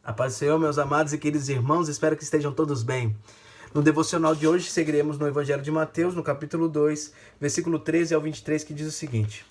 A paz do Senhor, meus amados e queridos irmãos, espero que estejam todos bem. No devocional de hoje, seguiremos no Evangelho de Mateus, no capítulo 2, versículo 13 ao 23, que diz o seguinte: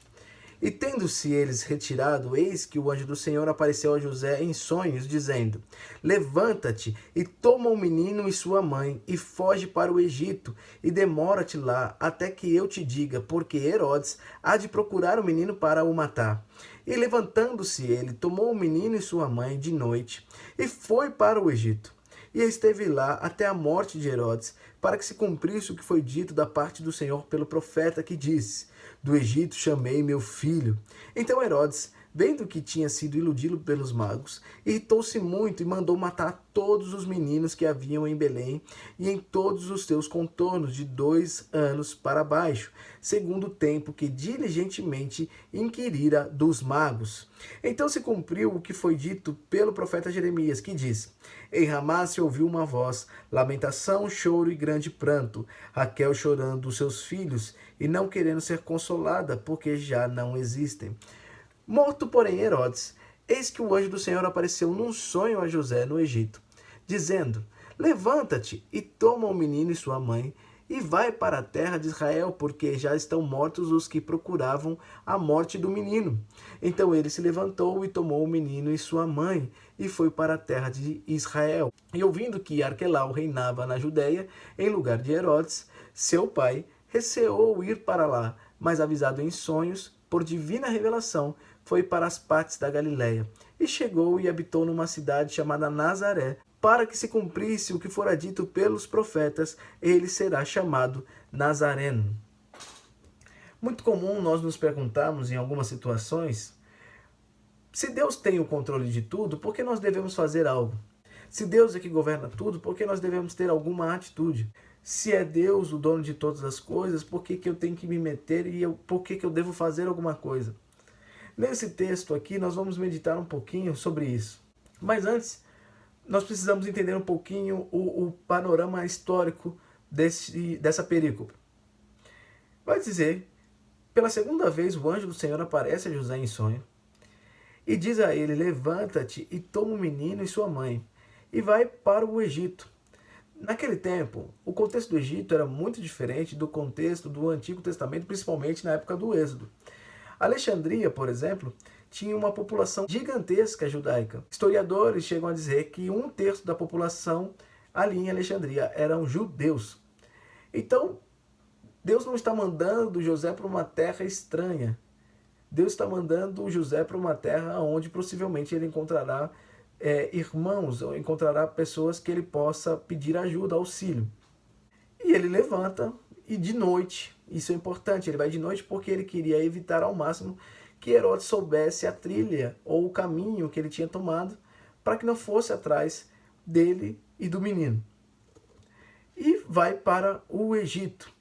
E tendo-se eles retirado, eis que o anjo do Senhor apareceu a José em sonhos, dizendo: Levanta-te e toma o menino e sua mãe, e foge para o Egito, e demora-te lá, até que eu te diga, porque Herodes há de procurar o menino para o matar. E levantando-se ele, tomou o menino e sua mãe de noite, e foi para o Egito. E esteve lá até a morte de Herodes, para que se cumprisse o que foi dito da parte do Senhor pelo profeta, que disse: Do Egito chamei meu filho. Então Herodes, vendo que tinha sido iludido pelos magos, irritou-se muito e mandou matar todos os meninos que haviam em Belém e em todos os seus contornos de 2 anos para baixo, segundo o tempo que diligentemente inquirira dos magos. Então se cumpriu o que foi dito pelo profeta Jeremias, que diz: Em Ramá se ouviu uma voz, lamentação, choro e grande pranto, Raquel chorando os seus filhos e não querendo ser consolada, porque já não existem. Morto, porém, Herodes, eis que o anjo do Senhor apareceu num sonho a José no Egito, dizendo: Levanta-te e toma o menino e sua mãe, e vai para a terra de Israel, porque já estão mortos os que procuravam a morte do menino. Então ele se levantou e tomou o menino e sua mãe, e foi para a terra de Israel. E ouvindo que Arquelau reinava na Judéia, em lugar de Herodes, seu pai, receou ir para lá, mas avisado em sonhos, por divina revelação, foi para as partes da Galiléia, e chegou e habitou numa cidade chamada Nazaré, para que se cumprisse o que fora dito pelos profetas, ele será chamado Nazareno. Muito comum nós nos perguntarmos em algumas situações, se Deus tem o controle de tudo, por que nós devemos fazer algo? Se Deus é que governa tudo, por que nós devemos ter alguma atitude? Se é Deus o dono de todas as coisas, por que eu tenho que me meter e por que eu devo fazer alguma coisa? Nesse texto aqui, nós vamos meditar um pouquinho sobre isso. Mas antes, nós precisamos entender um pouquinho o panorama histórico dessa perícope. Vai dizer, pela segunda vez, o anjo do Senhor aparece a José em sonho e diz a ele: Levanta-te e toma o menino e sua mãe, e vai para o Egito. Naquele tempo, o contexto do Egito era muito diferente do contexto do Antigo Testamento, principalmente na época do Êxodo. Alexandria, por exemplo, tinha uma população gigantesca judaica. Historiadores chegam a dizer que 1/3 da população ali em Alexandria eram judeus. Então, Deus não está mandando José para uma terra estranha. Deus está mandando José para uma terra onde possivelmente ele encontrará irmãos, ou encontrará pessoas que ele possa pedir ajuda, auxílio. E ele levanta, e de noite, isso é importante, ele vai de noite porque ele queria evitar ao máximo que Herodes soubesse a trilha ou o caminho que ele tinha tomado, para que não fosse atrás dele e do menino. E vai para o Egito.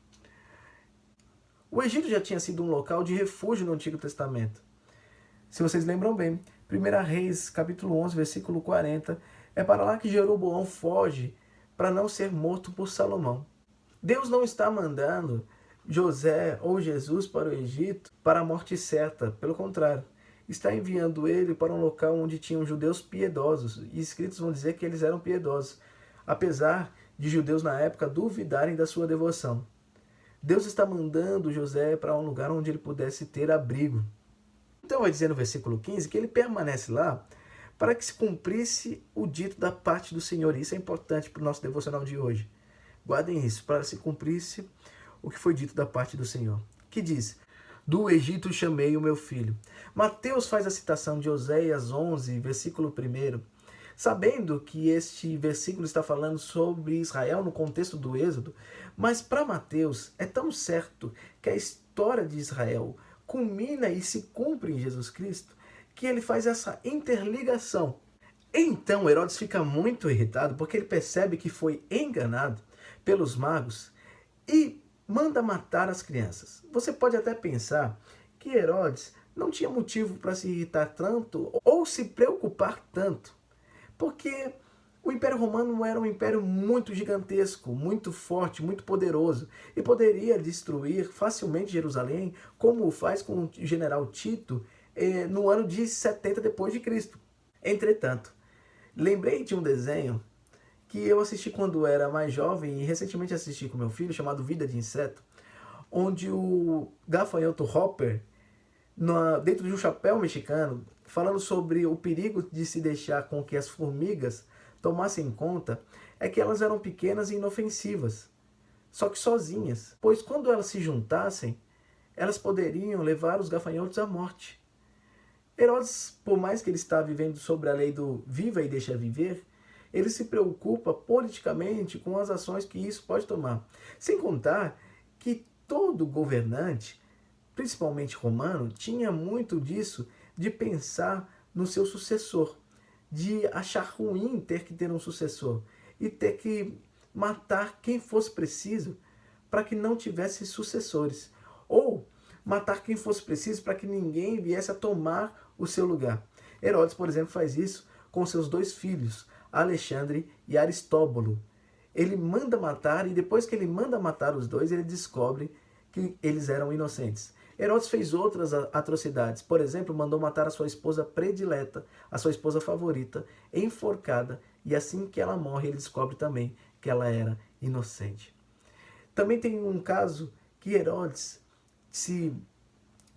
O Egito já tinha sido um local de refúgio no Antigo Testamento. Se vocês lembram bem, 1 Reis, capítulo 11, versículo 40, é para lá que Jeroboão foge para não ser morto por Salomão. Deus não está mandando José ou Jesus para o Egito para a morte certa, pelo contrário, está enviando ele para um local onde tinham judeus piedosos, e escritos vão dizer que eles eram piedosos, apesar de judeus na época duvidarem da sua devoção. Deus está mandando José para um lugar onde ele pudesse ter abrigo. Então vai dizer no versículo 15 que ele permanece lá para que se cumprisse o dito da parte do Senhor. Isso é importante para o nosso devocional de hoje. Guardem isso, para se cumprisse o que foi dito da parte do Senhor. Que diz: Do Egito chamei o meu filho. Mateus faz a citação de Oséias 11, versículo 1, sabendo que este versículo está falando sobre Israel no contexto do Êxodo, mas para Mateus é tão certo que a história de Israel culmina e se cumpre em Jesus Cristo, que ele faz essa interligação. Então Herodes fica muito irritado porque ele percebe que foi enganado pelos magos e manda matar as crianças. Você pode até pensar que Herodes não tinha motivo para se irritar tanto ou se preocupar tanto, porque o Império Romano era um império muito gigantesco, muito forte, muito poderoso, e poderia destruir facilmente Jerusalém, como o faz com o general Tito no ano de 70 depois de Cristo. Entretanto, Lembrei de um desenho que eu assisti quando era mais jovem e recentemente assisti com meu filho, chamado Vida de Inseto, onde o gafanhoto Hopper, dentro de um chapéu mexicano, falando sobre o perigo de se deixar com que as formigas tomassem conta, é que elas eram pequenas e inofensivas, só que sozinhas, pois quando elas se juntassem, elas poderiam levar os gafanhotos à morte. Herodes, por mais que ele está vivendo sobre a lei do viva e deixa viver, ele se preocupa politicamente com as ações que isso pode tomar. Sem contar que todo governante, principalmente romano, tinha muito disso de pensar no seu sucessor, de achar ruim ter que ter um sucessor e ter que matar quem fosse preciso para que não tivesse sucessores, ou matar quem fosse preciso para que ninguém viesse a tomar o seu lugar. Herodes, por exemplo, faz isso com seus dois filhos, Alexandre e Aristóbulo. Ele manda matar e depois que ele manda matar os dois, ele descobre que eles eram inocentes. Herodes fez outras atrocidades. Por exemplo, mandou matar a sua esposa predileta, a sua esposa favorita, enforcada, e assim que ela morre, ele descobre também que ela era inocente. Também tem um caso que Herodes se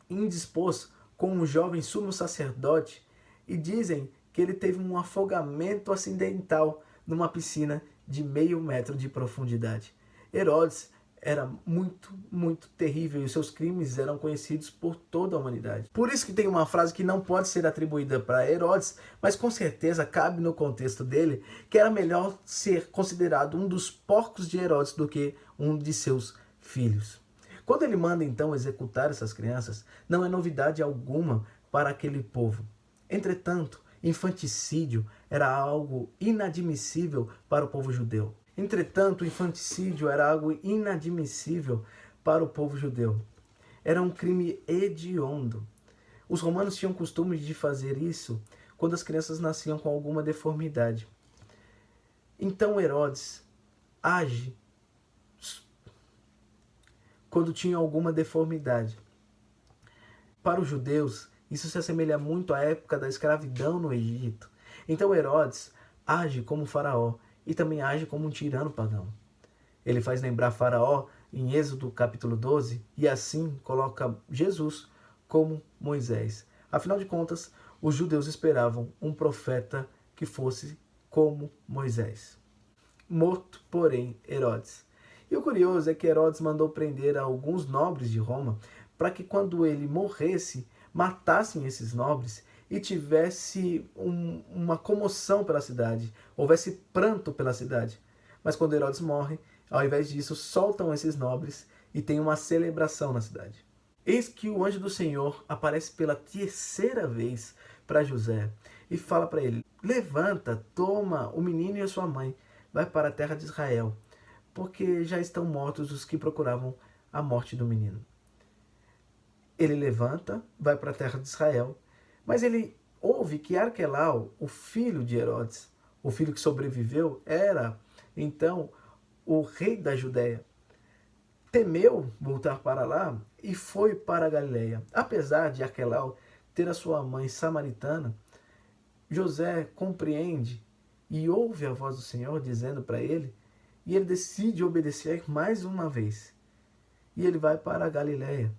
indispôs com um jovem sumo sacerdote e dizem que ele teve um afogamento acidental numa piscina de 0,5 metro de profundidade. Herodes era muito terrível e seus crimes eram conhecidos por toda a humanidade. Por isso que tem uma frase que não pode ser atribuída para Herodes, mas com certeza cabe no contexto dele, que era melhor ser considerado um dos porcos de Herodes do que um de seus filhos. Quando ele manda então executar essas crianças, não é novidade alguma para aquele povo. Entretanto, infanticídio era algo inadmissível para o povo judeu. Entretanto, o infanticídio era algo inadmissível para o povo judeu. Era um crime hediondo. Os romanos tinham costume de fazer isso quando as crianças nasciam com alguma deformidade. Então Herodes age quando tinha alguma deformidade. Para os judeus, isso se assemelha muito à época da escravidão no Egito. Então Herodes age como faraó e também age como um tirano pagão. Ele faz lembrar Faraó em Êxodo capítulo 12 e assim coloca Jesus como Moisés. Afinal de contas, os judeus esperavam um profeta que fosse como Moisés. Morto, porém, Herodes. E o curioso é que Herodes mandou prender alguns nobres de Roma para que quando ele morresse, matassem esses nobres e tivesse uma comoção pela cidade, houvesse pranto pela cidade. Mas quando Herodes morre, ao invés disso, soltam esses nobres e tem uma celebração na cidade. Eis que o anjo do Senhor aparece pela terceira vez para José e fala para ele: levanta, toma o menino e a sua mãe, vai para a terra de Israel, porque já estão mortos os que procuravam a morte do menino. Ele levanta, vai para a terra de Israel, mas ele ouve que Arquelau, o filho de Herodes, o filho que sobreviveu, era então o rei da Judéia. Temeu voltar para lá e foi para a Galileia. Apesar de Arquelau ter a sua mãe samaritana, José compreende e ouve a voz do Senhor dizendo para ele, e ele decide obedecer mais uma vez. E ele vai para a Galileia.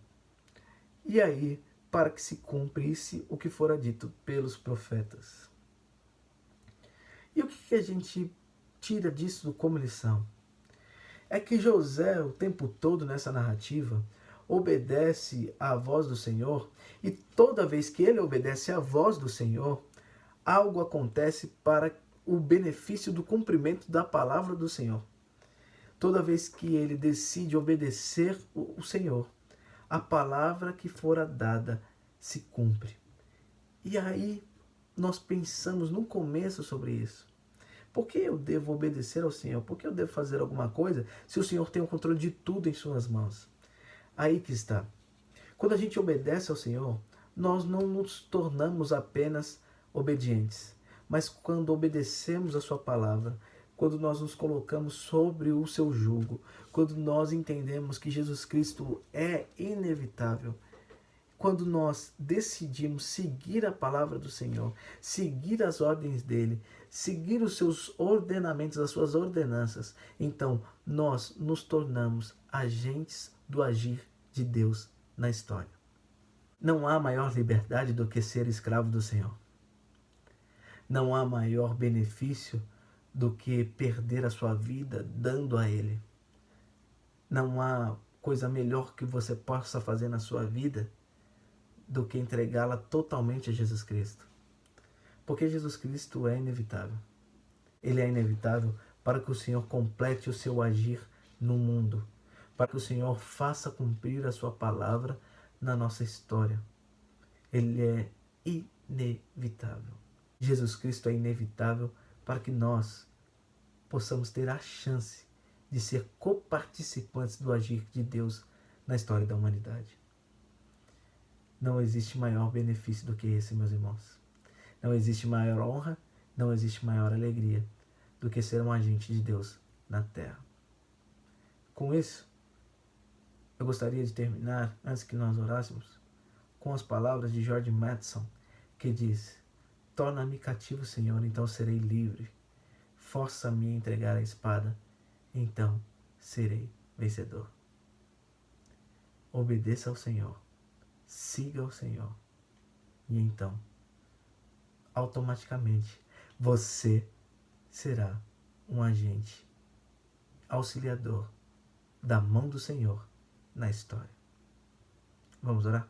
E aí, para que se cumprisse o que fora dito pelos profetas. E o que a gente tira disso como lição? É que José, o tempo todo nessa narrativa, obedece à voz do Senhor, e toda vez que ele obedece à voz do Senhor, algo acontece para o benefício do cumprimento da palavra do Senhor. Toda vez que ele decide obedecer o Senhor, a palavra que fora dada se cumpre. E aí nós pensamos no começo sobre isso. Por que eu devo obedecer ao Senhor? Por que eu devo fazer alguma coisa se o Senhor tem o controle de tudo em suas mãos? Aí que está. Quando a gente obedece ao Senhor, nós não nos tornamos apenas obedientes, mas quando obedecemos a sua palavra, quando nós nos colocamos sobre o seu jugo, quando nós entendemos que Jesus Cristo é inevitável, quando nós decidimos seguir a palavra do Senhor, seguir as ordens dele, seguir os seus ordenamentos, as suas ordenanças, então nós nos tornamos agentes do agir de Deus na história. Não há maior liberdade do que ser escravo do Senhor. Não há maior benefício do que perder a sua vida dando a Ele. Não há coisa melhor que você possa fazer na sua vida do que entregá-la totalmente a Jesus Cristo. Porque Jesus Cristo é inevitável. Ele é inevitável para que o Senhor complete o seu agir no mundo, para que o Senhor faça cumprir a sua palavra na nossa história. Ele é inevitável. Jesus Cristo é inevitável para que nós possamos ter a chance de ser coparticipantes do agir de Deus na história da humanidade. Não existe maior benefício do que esse, meus irmãos. Não existe maior honra, não existe maior alegria do que ser um agente de Deus na terra. Com isso, eu gostaria de terminar, antes que nós orássemos, com as palavras de George Matheson, que diz: torna-me cativo, Senhor, então serei livre. Força-me a entregar a espada, então serei vencedor. Obedeça ao Senhor, siga o Senhor, e então, automaticamente, você será um agente auxiliador da mão do Senhor na história. Vamos orar?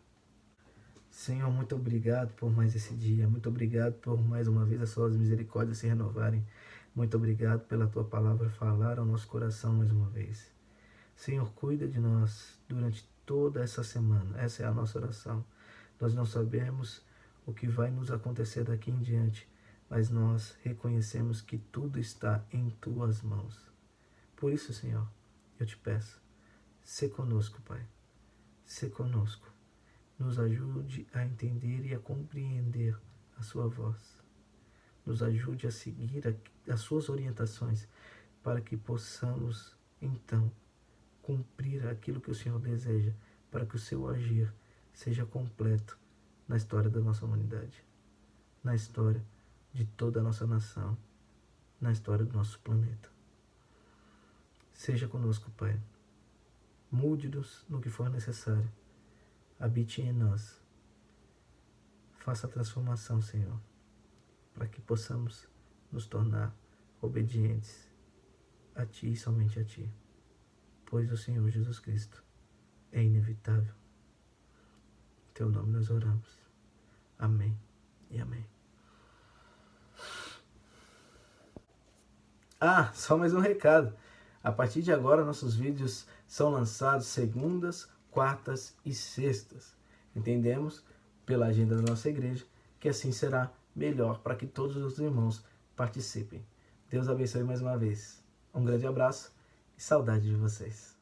Senhor, muito obrigado por mais esse dia. Muito obrigado por mais uma vez as suas misericórdias se renovarem. Muito obrigado pela tua palavra falar ao nosso coração mais uma vez. Senhor, cuida de nós durante toda essa semana. Essa é a nossa oração. Nós não sabemos o que vai nos acontecer daqui em diante, mas nós reconhecemos que tudo está em tuas mãos. Por isso, Senhor, eu te peço, sê conosco, Pai. Sê conosco. Nos ajude a entender e a compreender a sua voz. Nos ajude a seguir as suas orientações para que possamos, então, cumprir aquilo que o Senhor deseja, para que o seu agir seja completo na história da nossa humanidade, na história de toda a nossa nação, na história do nosso planeta. Seja conosco, Pai. Mude-nos no que for necessário. Habite em nós. Faça a transformação, Senhor, para que possamos nos tornar obedientes a Ti e somente a Ti, pois o Senhor Jesus Cristo é inevitável. Em Teu nome nós oramos. Amém e amém. Só mais um recado. A partir de agora, nossos vídeos são lançados segundas, quartas e sextas. Entendemos, pela agenda da nossa igreja, que assim será melhor para que todos os irmãos participem. Deus abençoe mais uma vez. Um grande abraço e saudade de vocês.